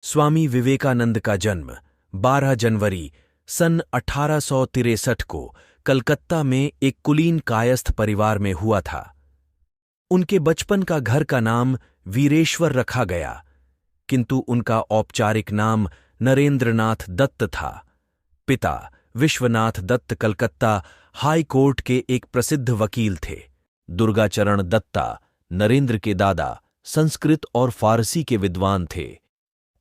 स्वामी विवेकानंद का जन्म 12 जनवरी सन 1863 को कलकत्ता में एक कुलीन कायस्थ परिवार में हुआ था। उनके बचपन का घर का नाम वीरेश्वर रखा गया, किंतु उनका औपचारिक नाम नरेंद्रनाथ दत्त था। पिता विश्वनाथ दत्त कलकत्ता हाई कोर्ट के एक प्रसिद्ध वकील थे। दुर्गाचरण दत्ता नरेंद्र के दादा संस्कृत और फारसी के विद्वान थे।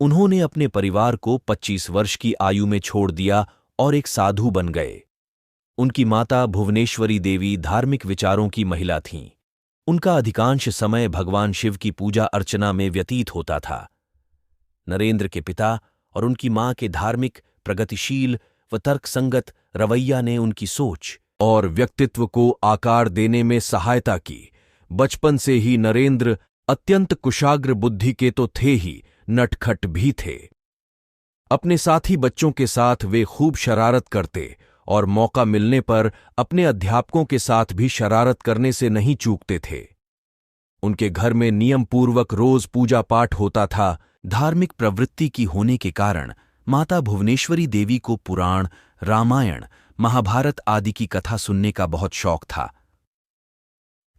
उन्होंने अपने परिवार को 25 वर्ष की आयु में छोड़ दिया और एक साधु बन गए। उनकी माता भुवनेश्वरी देवी धार्मिक विचारों की महिला थीं। उनका अधिकांश समय भगवान शिव की पूजा अर्चना में व्यतीत होता था। नरेंद्र के पिता और उनकी मां के धार्मिक, प्रगतिशील व तर्कसंगत रवैया ने उनकी सोच और व्यक्तित्व को आकार देने में सहायता की। बचपन से ही नरेंद्र अत्यंत कुशाग्र बुद्धि के तो थे ही, नटखट भी थे। अपने साथी बच्चों के साथ वे खूब शरारत करते और मौका मिलने पर अपने अध्यापकों के साथ भी शरारत करने से नहीं चूकते थे। उनके घर में नियम पूर्वक रोज पूजा पाठ होता था। धार्मिक प्रवृत्ति की होने के कारण माता भुवनेश्वरी देवी को पुराण, रामायण, महाभारत आदि की कथा सुनने का बहुत शौक था।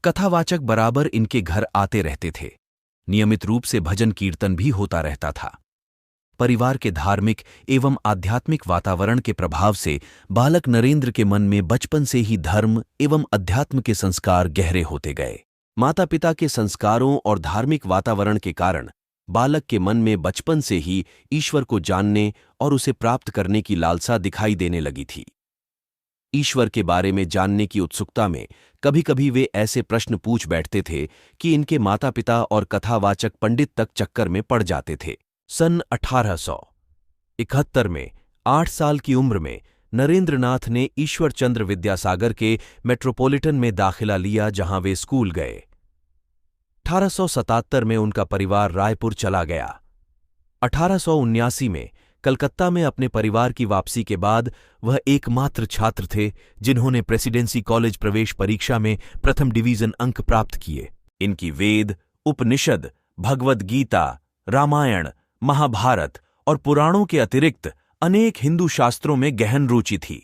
कथावाचक बराबर इनके घर आते रहते थे। नियमित रूप से भजन कीर्तन भी होता रहता था। परिवार के धार्मिक एवं आध्यात्मिक वातावरण के प्रभाव से बालक नरेंद्र के मन में बचपन से ही धर्म एवं अध्यात्म के संस्कार गहरे होते गए। माता पिता के संस्कारों और धार्मिक वातावरण के कारण बालक के मन में बचपन से ही ईश्वर को जानने और उसे प्राप्त करने की लालसा दिखाई देने लगी थी। ईश्वर के बारे में जानने की उत्सुकता में कभी कभी वे ऐसे प्रश्न पूछ बैठते थे कि इनके माता पिता और कथावाचक पंडित तक चक्कर में पड़ जाते थे। सन 1871 में 8 साल की उम्र में नरेंद्रनाथ ने ईश्वरचंद्र विद्यासागर के मेट्रोपॉलिटन में दाखिला लिया, जहां वे स्कूल गए। 1877 में उनका परिवार रायपुर चला गया। 1879 में कलकत्ता में अपने परिवार की वापसी के बाद वह एकमात्र छात्र थे जिन्होंने प्रेसिडेंसी कॉलेज प्रवेश परीक्षा में प्रथम डिवीजन अंक प्राप्त किए। इनकी वेद, उपनिषद, भगवद गीता, रामायण, महाभारत और पुराणों के अतिरिक्त अनेक हिंदू शास्त्रों में गहन रुचि थी।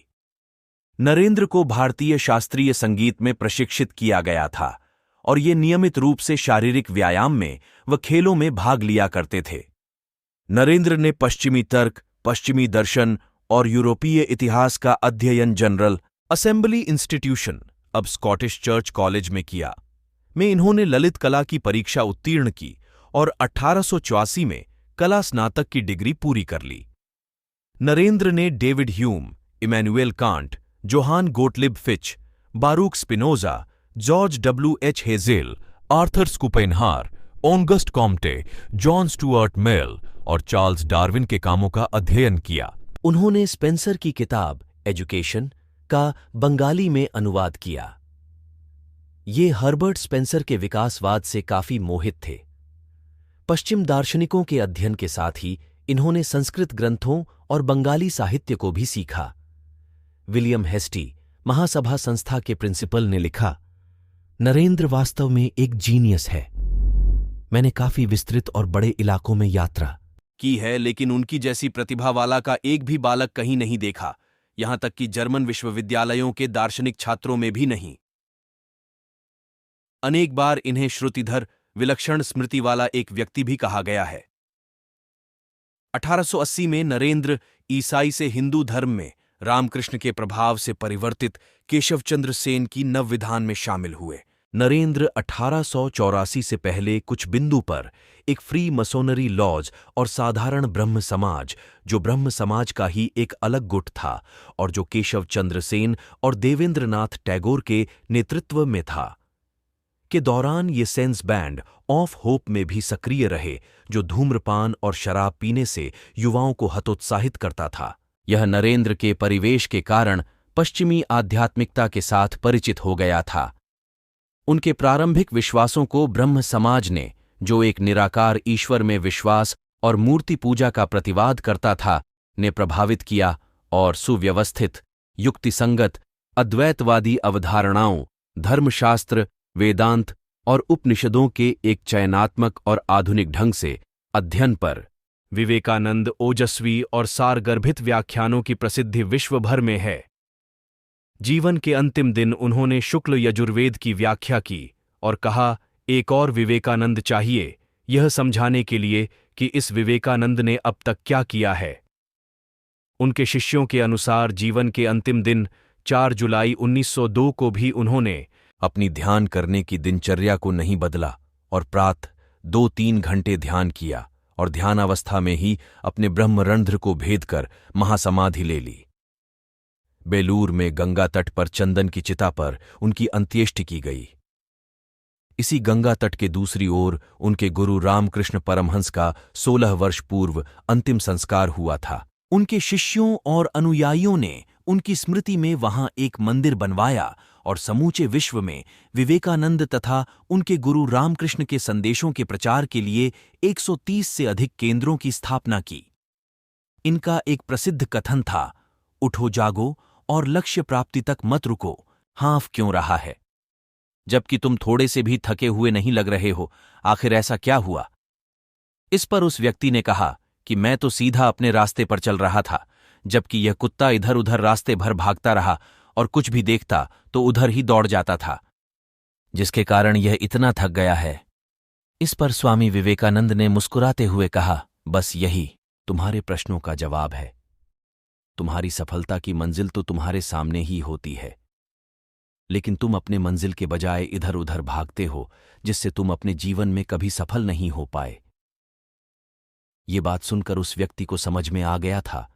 नरेंद्र को भारतीय शास्त्रीय संगीत में प्रशिक्षित किया गया था और ये नियमित रूप से शारीरिक व्यायाम में व खेलों में भाग लिया करते थे। नरेंद्र ने पश्चिमी तर्क, पश्चिमी दर्शन और यूरोपीय इतिहास का अध्ययन जनरल असेंबली इंस्टीट्यूशन, अब स्कॉटिश चर्च कॉलेज में किया। में इन्होंने ललित कला की परीक्षा उत्तीर्ण की और 1884 में कला स्नातक की डिग्री पूरी कर ली। नरेंद्र ने David Hume, Immanuel Kant, Johann Gottlieb Fichte, Baruch Spinoza, George W H. Hegel, Arthur Schopenhauer, Auguste Comte, John Stuart Mill और चार्ल्स डार्विन के कामों का अध्ययन किया। उन्होंने स्पेंसर की किताब एजुकेशन का बंगाली में अनुवाद किया। ये हर्बर्ट स्पेंसर के विकासवाद से काफी मोहित थे। पश्चिम दार्शनिकों के अध्ययन के साथ ही इन्होंने संस्कृत ग्रंथों और बंगाली साहित्य को भी सीखा। विलियम हेस्टी, महासभा संस्था के प्रिंसिपल, ने लिखा, नरेंद्र वास्तव में एक जीनियस है। मैंने काफी विस्तृत और बड़े इलाकों में यात्रा की है, लेकिन उनकी जैसी प्रतिभा वाला का एक भी बालक कहीं नहीं देखा, यहां तक कि जर्मन विश्वविद्यालयों के दार्शनिक छात्रों में भी नहीं। अनेक बार इन्हें श्रुतिधर, विलक्षण स्मृति वाला एक व्यक्ति भी कहा गया है। 1880 में नरेंद्र ईसाई से हिंदू धर्म में रामकृष्ण के प्रभाव से परिवर्तित केशवचंद्र सेन की नवविधान में शामिल हुए। नरेंद्र 1884 से पहले कुछ बिंदु पर एक फ्री मसोनरी लॉज और साधारण ब्रह्म समाज, जो ब्रह्म समाज का ही एक अलग गुट था और जो केशवचंद्र सेन और देवेंद्रनाथ टैगोर के नेतृत्व में था, के दौरान ये सेंस बैंड ऑफ होप में भी सक्रिय रहे, जो धूम्रपान और शराब पीने से युवाओं को हतोत्साहित करता था। यह नरेंद्र के परिवेश के कारण पश्चिमी आध्यात्मिकता के साथ परिचित हो गया था। उनके प्रारंभिक विश्वासों को ब्रह्म समाज ने, जो एक निराकार ईश्वर में विश्वास और मूर्ति पूजा का प्रतिवाद करता था, ने प्रभावित किया और सुव्यवस्थित, युक्तिसंगत, अद्वैतवादी अवधारणाओं, धर्मशास्त्र, वेदांत और उपनिषदों के एक चयनात्मक और आधुनिक ढंग से अध्ययन पर विवेकानंद ओजस्वी और सारगर्भित व्याख्यानों की प्रसिद्धि विश्व भर में है। जीवन के अंतिम दिन उन्होंने शुक्ल यजुर्वेद की व्याख्या की और कहा, एक और विवेकानंद चाहिए, यह समझाने के लिए कि इस विवेकानंद ने अब तक क्या किया है। उनके शिष्यों के अनुसार जीवन के अंतिम दिन 4 जुलाई 1902 को भी उन्होंने अपनी ध्यान करने की दिनचर्या को नहीं बदला और प्रातः 2-3 घंटे ध्यान किया और ध्यानावस्था में ही अपने ब्रह्मरंध्र को भेद कर महासमाधि ले ली। बेलूर में गंगा तट पर चंदन की चिता पर उनकी अंत्येष्टि की गई। इसी गंगा तट के दूसरी ओर उनके गुरु रामकृष्ण परमहंस का 16 वर्ष पूर्व अंतिम संस्कार हुआ था। उनके शिष्यों और अनुयायियों ने उनकी स्मृति में वहां एक मंदिर बनवाया और समूचे विश्व में विवेकानंद तथा उनके गुरु रामकृष्ण के संदेशों के प्रचार के लिए 130 से अधिक केंद्रों की स्थापना की। इनका एक प्रसिद्ध कथन था, उठो जागो और लक्ष्य प्राप्ति तक मत रुको, हाँफ क्यों रहा है? जबकि तुम थोड़े से भी थके हुए नहीं लग रहे हो, आखिर ऐसा क्या हुआ? इस पर उस व्यक्ति ने कहा कि मैं तो सीधा अपने रास्ते पर चल रहा था, जबकि यह कुत्ता इधर उधर रास्ते भर भागता रहा और कुछ भी देखता तो उधर ही दौड़ जाता था, जिसके कारण यह इतना थक गया है। इस पर स्वामी विवेकानंद ने मुस्कुराते हुए कहा, बस यही तुम्हारे प्रश्नों का जवाब है। तुम्हारी सफलता की मंजिल तो तुम्हारे सामने ही होती है, लेकिन तुम अपने मंजिल के बजाय इधर उधर भागते हो, जिससे तुम अपने जीवन में कभी सफल नहीं हो पाए। ये बात सुनकर उस व्यक्ति को समझ में आ गया था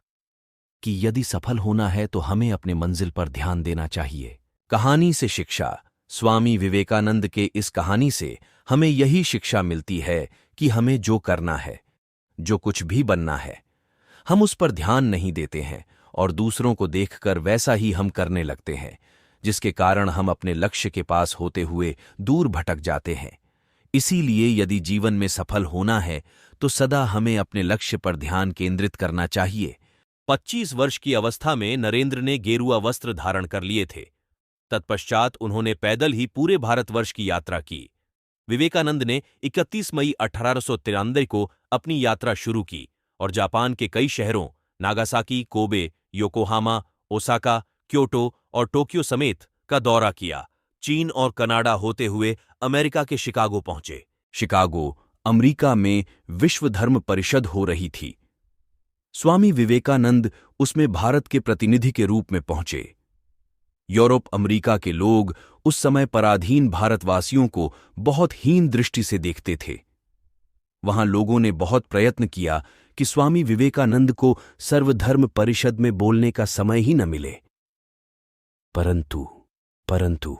कि यदि सफल होना है तो हमें अपने मंजिल पर ध्यान देना चाहिए। कहानी से शिक्षा। स्वामी विवेकानंद के इस कहानी से हमें यही शिक्षा मिलती है कि हमें जो करना है, जो कुछ भी बनना है, हम उस पर ध्यान नहीं देते हैं और दूसरों को देखकर वैसा ही हम करने लगते हैं, जिसके कारण हम अपने लक्ष्य के पास होते हुए दूर भटक जाते हैं। इसीलिए यदि जीवन में सफल होना है तो सदा हमें अपने लक्ष्य पर ध्यान केंद्रित करना चाहिए। 25 वर्ष की अवस्था में नरेंद्र ने गेरुआ वस्त्र धारण कर लिए थे। तत्पश्चात उन्होंने पैदल ही पूरे भारतवर्ष की यात्रा की। विवेकानंद ने 31 मई 1893 को अपनी यात्रा शुरू की और जापान के कई शहरों Nagasaki, Kobe, Yokohama, Osaka, Kyoto और टोक्यो समेत का दौरा किया। चीन और कनाडा होते हुए अमेरिका के शिकागो पहुंचे। शिकागो, अमेरिका में विश्व धर्म परिषद हो रही थी। स्वामी विवेकानंद उसमें भारत के प्रतिनिधि के रूप में पहुंचे। यूरोप, अमेरिका के लोग उस समय पराधीन भारतवासियों को बहुत हीन दृष्टि से देखते थे। वहां लोगों ने बहुत प्रयत्न किया कि स्वामी विवेकानंद को सर्वधर्म परिषद में बोलने का समय ही न मिले। परंतु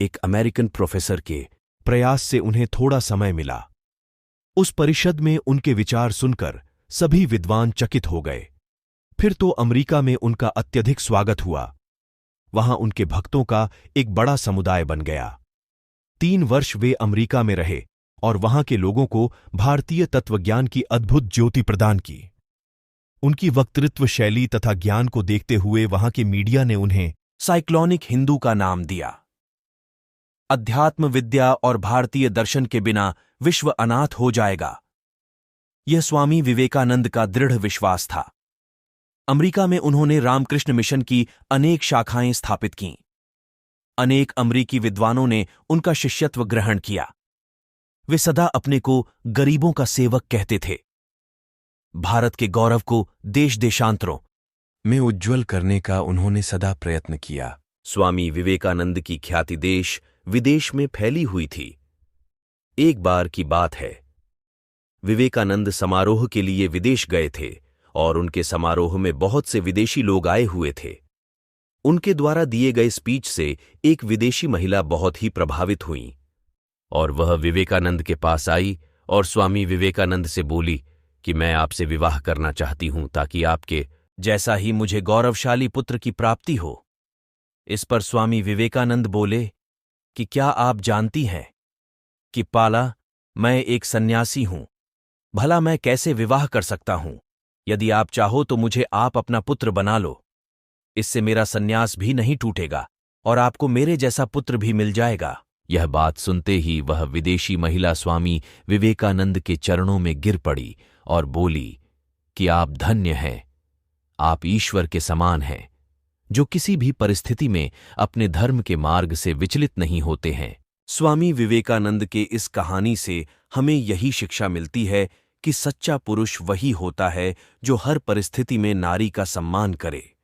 एक अमेरिकन प्रोफेसर के प्रयास से उन्हें थोड़ा समय मिला। उस परिषद में उनके विचार सुनकर सभी विद्वान चकित हो गए। फिर तो अमेरिका में उनका अत्यधिक स्वागत हुआ। वहां उनके भक्तों का एक बड़ा समुदाय बन गया। 3 वर्ष वे अमेरिका में रहे और वहां के लोगों को भारतीय तत्वज्ञान की अद्भुत ज्योति प्रदान की। उनकी वक्तृत्व शैली तथा ज्ञान को देखते हुए वहां के मीडिया ने उन्हें साइक्लोनिक हिंदू का नाम दिया। अध्यात्म विद्या और भारतीय दर्शन के बिना विश्व अनाथ हो जाएगा, यह स्वामी विवेकानंद का दृढ़ विश्वास था। अमेरिका में उन्होंने रामकृष्ण मिशन की अनेक शाखाएं स्थापित कीं। अनेक अमेरिकी विद्वानों ने उनका शिष्यत्व ग्रहण किया। वे सदा अपने को गरीबों का सेवक कहते थे। भारत के गौरव को देश देशांतरों में उज्ज्वल करने का उन्होंने सदा प्रयत्न किया। स्वामी विवेकानंद की ख्याति देश विदेश में फैली हुई थी। एक बार की बात है, विवेकानंद समारोह के लिए विदेश गए थे और उनके समारोह में बहुत से विदेशी लोग आए हुए थे। उनके द्वारा दिए गए स्पीच से एक विदेशी महिला बहुत ही प्रभावित हुई और वह विवेकानंद के पास आई और स्वामी विवेकानंद से बोली कि मैं आपसे विवाह करना चाहती हूं ताकि आपके जैसा ही मुझे गौरवशाली पुत्र की प्राप्ति हो। इस पर स्वामी विवेकानंद बोले कि क्या आप जानती हैं कि पाला, मैं एक सन्यासी हूं, भला मैं कैसे विवाह कर सकता हूं? यदि आप चाहो तो मुझे आप अपना पुत्र बना लो, इससे मेरा सन्यास भी नहीं टूटेगा और आपको मेरे जैसा पुत्र भी मिल जाएगा। यह बात सुनते ही वह विदेशी महिला स्वामी विवेकानंद के चरणों में गिर पड़ी और बोली कि आप धन्य हैं, आप ईश्वर के समान हैं, जो किसी भी परिस्थिति में अपने धर्म के मार्ग से विचलित नहीं होते हैं। स्वामी विवेकानंद के इस कहानी से हमें यही शिक्षा मिलती है कि सच्चा पुरुष वही होता है जो हर परिस्थिति में नारी का सम्मान करे,